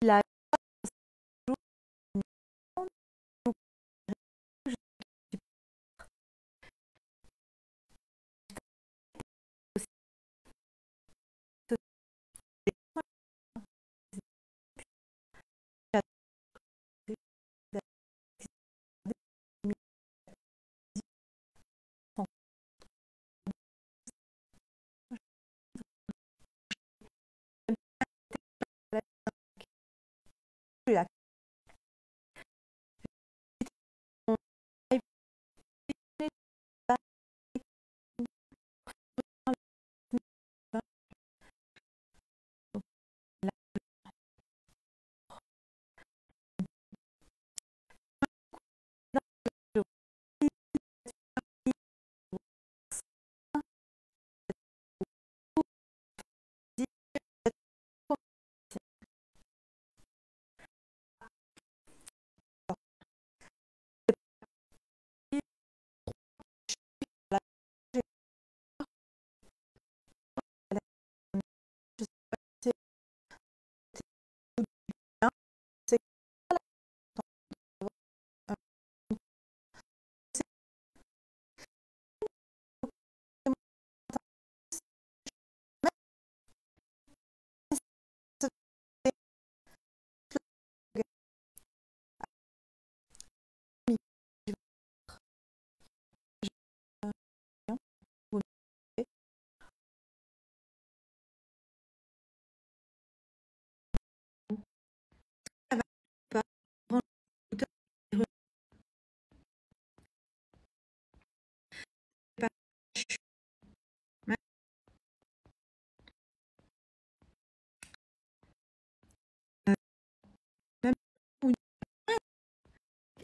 la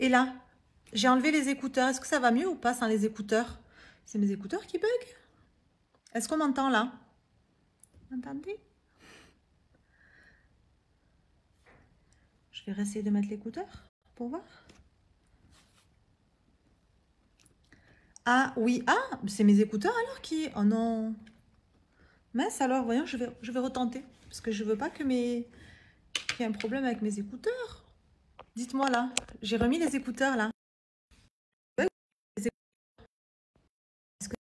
Et là, j'ai enlevé les écouteurs. Est-ce que ça va mieux ou pas sans les écouteurs? C'est mes écouteurs qui bug? Est-ce qu'on m'entend là? Vous m'entendez? Je vais essayer de mettre l'écouteur pour voir. Ah oui, ah, c'est mes écouteurs alors qui... Oh non. Mince alors, voyons, je vais retenter. Parce que je veux pas que mes... qu'il y ait un problème avec mes écouteurs. Dites-moi là, j'ai remis les écouteurs là. Est-ce que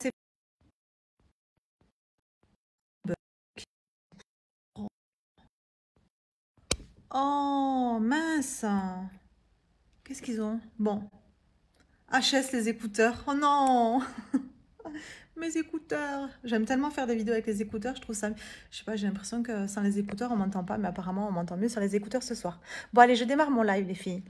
c'est... Oh mince. Qu'est-ce qu'ils ont? Bon. HS les écouteurs. Oh non. Mes écouteurs. J'aime tellement faire des vidéos avec les écouteurs. Je trouve ça... Je sais pas, j'ai l'impression que sans les écouteurs, on m'entend pas. Mais apparemment, on m'entend mieux sur les écouteurs ce soir. Bon, allez, je démarre mon live, les filles.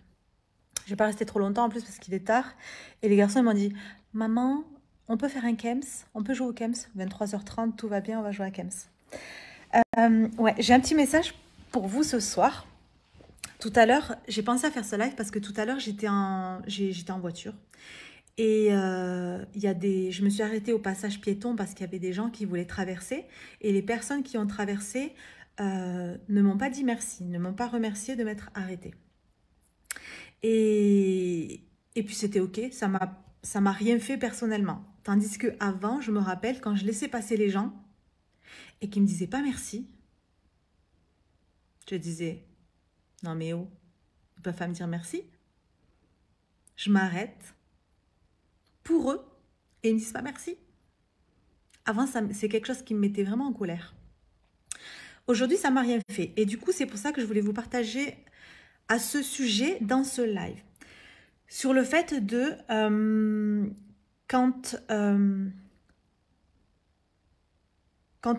Je vais pas rester trop longtemps en plus parce qu'il est tard. Et les garçons, ils m'ont dit, maman, on peut faire un Kems? On peut jouer au Kems? 23h30, tout va bien, on va jouer à Kems. Ouais, j'ai un petit message pour vous ce soir. Tout à l'heure, j'ai pensé à faire ce live parce que tout à l'heure, j'étais en voiture. Et je me suis arrêtée au passage piéton parce qu'il y avait des gens qui voulaient traverser. Et les personnes qui ont traversé ne m'ont pas dit merci, ne m'ont pas remercié de m'être arrêtée. Et puis c'était ok, ça m'a rien fait personnellement. Tandis que avant, je me rappelle quand je laissais passer les gens et qu'ils me disaient pas merci, je disais non mais oh, ils peuvent pas me dire merci. Je m'arrête pour eux et ils me disent pas merci. Avant, c'est quelque chose qui me mettait vraiment en colère. Aujourd'hui, ça m'a rien fait. Et du coup, c'est pour ça que je voulais vous partager à ce sujet dans ce live. Sur le fait de quand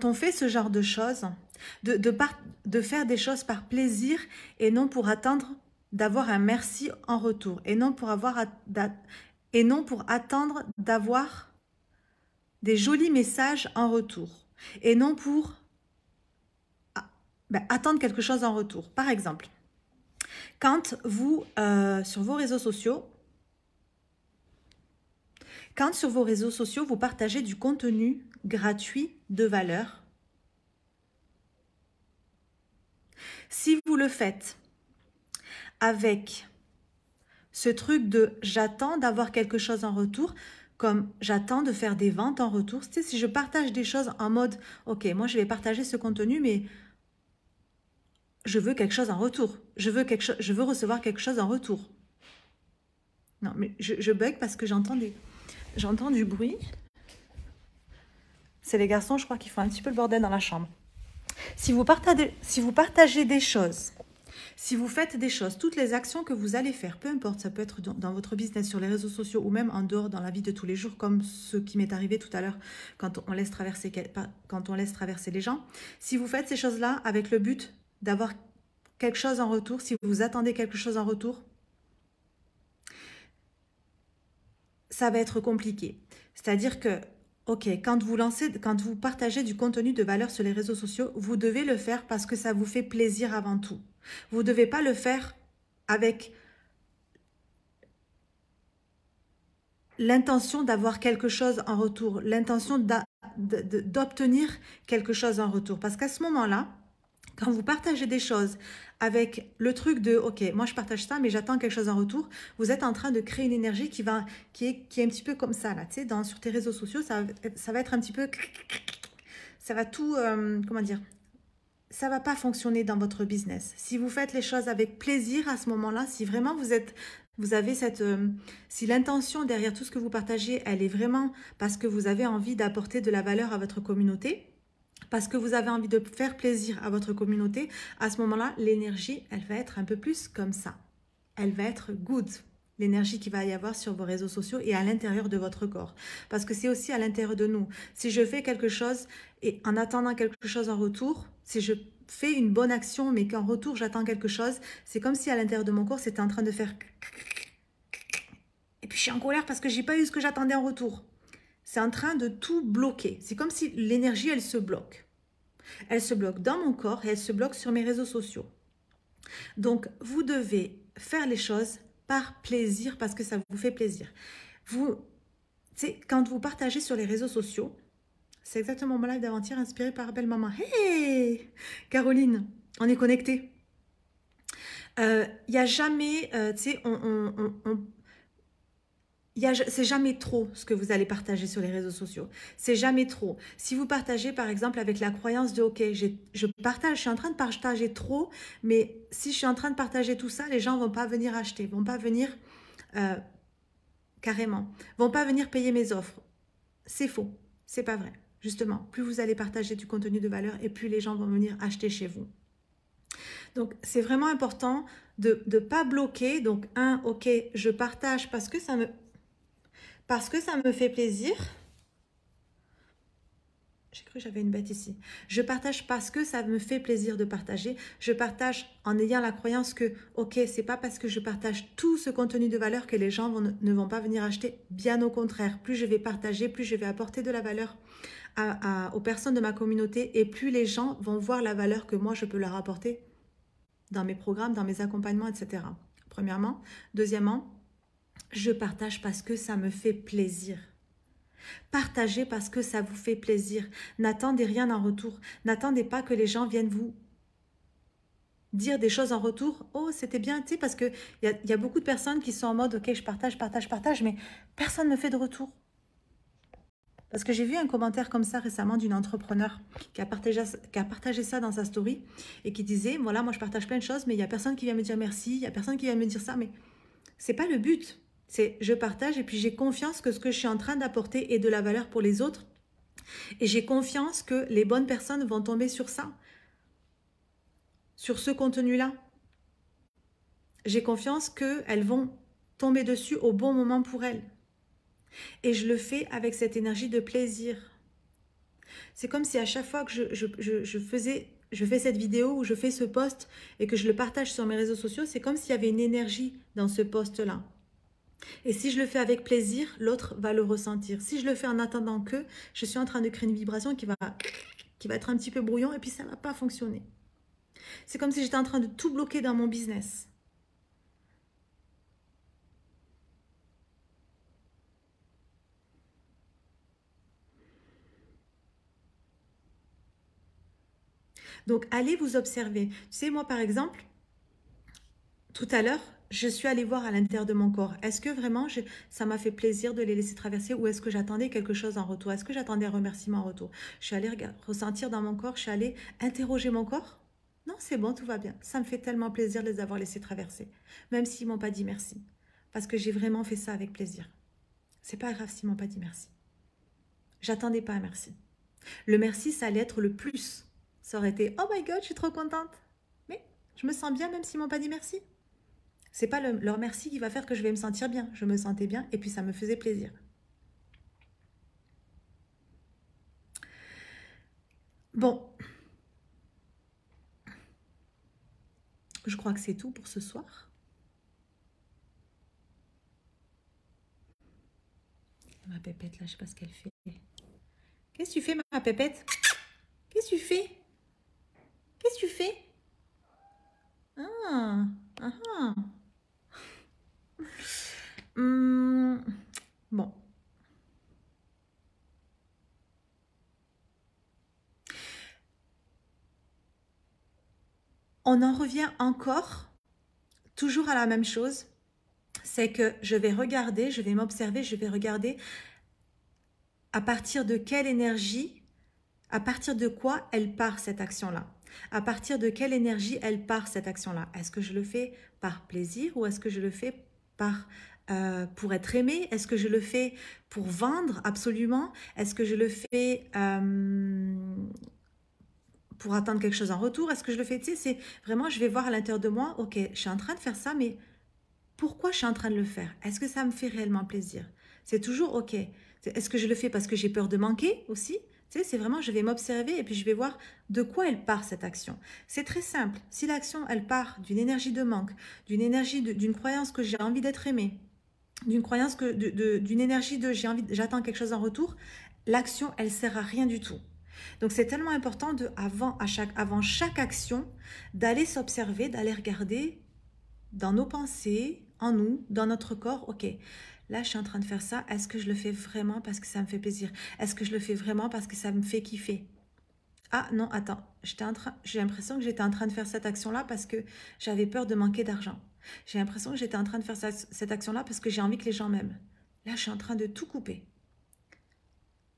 on fait ce genre de choses, de faire des choses par plaisir et non pour attendre d'avoir un merci en retour. Et non pour attendre d'avoir des jolis messages en retour. Et non pour attendre quelque chose en retour. Par exemple, quand vous, sur vos réseaux sociaux, vous partagez du contenu gratuit de valeur, si vous le faites avec ce truc de j'attends d'avoir quelque chose en retour, comme j'attends de faire des ventes en retour. Tu sais, si je partage des choses en mode, ok, moi je vais partager ce contenu, mais je veux quelque chose en retour. Je veux recevoir quelque chose en retour. Non, mais je bug parce que j'entends du bruit. C'est les garçons, je crois, qui font un petit peu le bordel dans la chambre. Si vous partagez des choses, si vous faites des choses, toutes les actions que vous allez faire, peu importe, ça peut être dans votre business, sur les réseaux sociaux ou même en dehors dans la vie de tous les jours, comme ce qui m'est arrivé tout à l'heure quand on laisse traverser les gens. Si vous faites ces choses-là avec le but d'avoir quelque chose en retour, si vous attendez quelque chose en retour, ça va être compliqué. C'est-à-dire que, ok, quand vous partagez du contenu de valeur sur les réseaux sociaux, vous devez le faire parce que ça vous fait plaisir avant tout. Vous ne devez pas le faire avec l'intention d'avoir quelque chose en retour, l'intention d'obtenir quelque chose en retour. Parce qu'à ce moment-là, quand vous partagez des choses avec le truc de ok, moi je partage ça, mais j'attends quelque chose en retour, vous êtes en train de créer une énergie qui est un petit peu comme ça là, tu sais, sur tes réseaux sociaux, ça va être un petit peu, ça va tout, comment dire, ça va pas fonctionner dans votre business. Si vous faites les choses avec plaisir à ce moment-là, si vraiment vous avez si l'intention derrière tout ce que vous partagez, elle est vraiment parce que vous avez envie d'apporter de la valeur à votre communauté, parce que vous avez envie de faire plaisir à votre communauté, à ce moment-là, l'énergie, elle va être un peu plus comme ça. Elle va être good. L'énergie qu'il va y avoir sur vos réseaux sociaux et à l'intérieur de votre corps. Parce que c'est aussi à l'intérieur de nous. Si je fais quelque chose et en attendant quelque chose en retour, si je fais une bonne action mais qu'en retour j'attends quelque chose, c'est comme si à l'intérieur de mon corps c'était en train de faire et puis je suis en colère parce que j'ai pas eu ce que j'attendais en retour. C'est en train de tout bloquer. C'est comme si l'énergie elle se bloque. Elle se bloque dans mon corps et elle se bloque sur mes réseaux sociaux. Donc vous devez faire les choses par plaisir parce que ça vous fait plaisir. Quand vous partagez sur les réseaux sociaux, c'est exactement mon live d'avant-hier inspiré par Belle Maman. Hey Caroline, on est connectés. Il n'y a jamais, tu sais, c'est jamais trop ce que vous allez partager sur les réseaux sociaux. C'est jamais trop. Si vous partagez par exemple avec la croyance de ok, je suis en train de partager trop, mais si je suis en train de partager tout ça, les gens vont pas venir acheter, vont pas venir carrément, vont pas venir payer mes offres. C'est faux, c'est pas vrai. Justement, plus vous allez partager du contenu de valeur et plus les gens vont venir acheter chez vous. Donc, c'est vraiment important de ne pas bloquer. Donc, ok, je partage parce que ça me fait plaisir. J'ai cru que j'avais une bête ici. Je partage parce que ça me fait plaisir de partager. Je partage en ayant la croyance que, ok, c'est pas parce que je partage tout ce contenu de valeur que les gens ne vont pas venir acheter. Bien au contraire, plus je vais partager, plus je vais apporter de la valeur aux personnes de ma communauté et plus les gens vont voir la valeur que moi je peux leur apporter dans mes programmes, dans mes accompagnements, etc. Premièrement. Deuxièmement, je partage parce que ça me fait plaisir. Partagez parce que ça vous fait plaisir. N'attendez rien en retour. N'attendez pas que les gens viennent vous dire des choses en retour. Oh, c'était bien, tu sais, parce qu'il y a beaucoup de personnes qui sont en mode, ok, je partage, mais personne ne fait de retour. Parce que j'ai vu un commentaire comme ça récemment d'une entrepreneur qui a partagé ça dans sa story et qui disait, voilà, moi je partage plein de choses, mais il n'y a personne qui vient me dire merci, il n'y a personne qui vient me dire ça, mais c'est pas le but. C'est je partage et puis j'ai confiance que ce que je suis en train d'apporter est de la valeur pour les autres. Et j'ai confiance que les bonnes personnes vont tomber sur ça, sur ce contenu-là. J'ai confiance qu'elles vont tomber dessus au bon moment pour elles. Et je le fais avec cette énergie de plaisir. C'est comme si à chaque fois que je fais cette vidéo ou je fais ce post et que je le partage sur mes réseaux sociaux, c'est comme s'il y avait une énergie dans ce post-là. Et si je le fais avec plaisir, l'autre va le ressentir. Si je le fais en attendant que, je suis en train de créer une vibration qui va être un petit peu brouillon et puis ça ne va pas fonctionner. C'est comme si j'étais en train de tout bloquer dans mon business. Donc, allez vous observer. Tu sais, moi, par exemple, Tout à l'heure, je suis allée voir à l'intérieur de mon corps. Est-ce que vraiment ça m'a fait plaisir de les laisser traverser ou est-ce que j'attendais quelque chose en retour? Est-ce que j'attendais un remerciement en retour? Je suis allée ressentir dans mon corps, je suis allée interroger mon corps. Non, c'est bon, tout va bien. Ça me fait tellement plaisir de les avoir laissés traverser, même s'ils m'ont pas dit merci. Parce que j'ai vraiment fait ça avec plaisir. C'est pas grave s'ils m'ont pas dit merci. J'attendais pas un merci. Le merci, ça allait être le plus. Ça aurait été « Oh my God, je suis trop contente !» Mais je me sens bien même s'ils m'ont pas dit merci. C'est pas leur merci qui va faire que je vais me sentir bien. Je me sentais bien et puis ça me faisait plaisir. Bon. Je crois que c'est tout pour ce soir. Ma pépette là, je sais pas ce qu'elle fait. Qu'est-ce que tu fais ma pépette? Qu'est-ce que tu fais? Qu'est-ce que tu fais? Ah, ah, ah. Bon. On en revient encore, toujours à la même chose, c'est que je vais regarder, je vais m'observer, je vais regarder à partir de quelle énergie, à partir de quoi elle part cette action-là. À partir de quelle énergie elle part cette action-là. Est-ce que je le fais par plaisir ou est-ce que je le fais pour être aimé? Est-ce que je le fais pour vendre absolument? Est-ce que je le fais pour attendre quelque chose en retour? Est-ce que je le fais, tu sais, c'est vraiment, je vais voir à l'intérieur de moi, ok, je suis en train de faire ça, mais pourquoi je suis en train de le faire? Est-ce que ça me fait réellement plaisir? C'est toujours ok. Est-ce que je le fais parce que j'ai peur de manquer aussi? Tu sais, c'est vraiment, je vais m'observer et puis je vais voir de quoi elle part cette action. C'est très simple. Si l'action, elle part d'une énergie de manque, d'une énergie, d'une croyance que j'ai envie d'être aimée, d'une croyance d'une énergie de j'attends quelque chose en retour, l'action, elle sert à rien du tout. Donc c'est tellement important avant chaque action d'aller s'observer, d'aller regarder dans nos pensées, en nous, dans notre corps. Ok, là je suis en train de faire ça, est-ce que je le fais vraiment parce que ça me fait plaisir? Est-ce que je le fais vraiment parce que ça me fait kiffer? Ah non, attends, j'ai l'impression que j'étais en train de faire cette action-là parce que j'avais peur de manquer d'argent. J'ai l'impression que j'étais en train de faire cette action-là parce que j'ai envie que les gens m'aiment. Là, je suis en train de tout couper.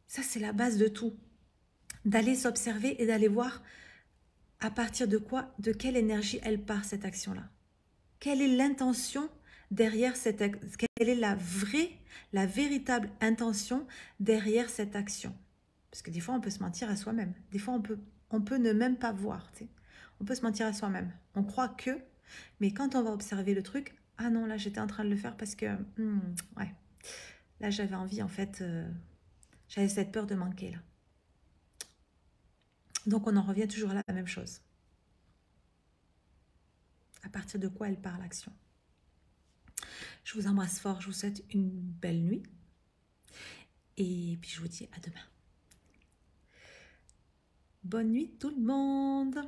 Ça, c'est la base de tout. D'aller s'observer et d'aller voir à partir de quoi, de quelle énergie elle part cette action-là. Quelle est l'intention derrière cette action? Quelle est la véritable intention derrière cette action? Parce que des fois, on peut se mentir à soi-même. Des fois, on peut ne même pas voir. Tu sais. On peut se mentir à soi-même. On croit que, mais quand on va observer le truc, ah non, là, j'étais en train de le faire parce que, ouais, là, j'avais envie, en fait, j'avais cette peur de manquer, là. Donc, on en revient toujours à la même chose. À partir de quoi elle part l'action? Je vous embrasse fort, je vous souhaite une belle nuit. Et puis, je vous dis à demain. Bonne nuit tout le monde!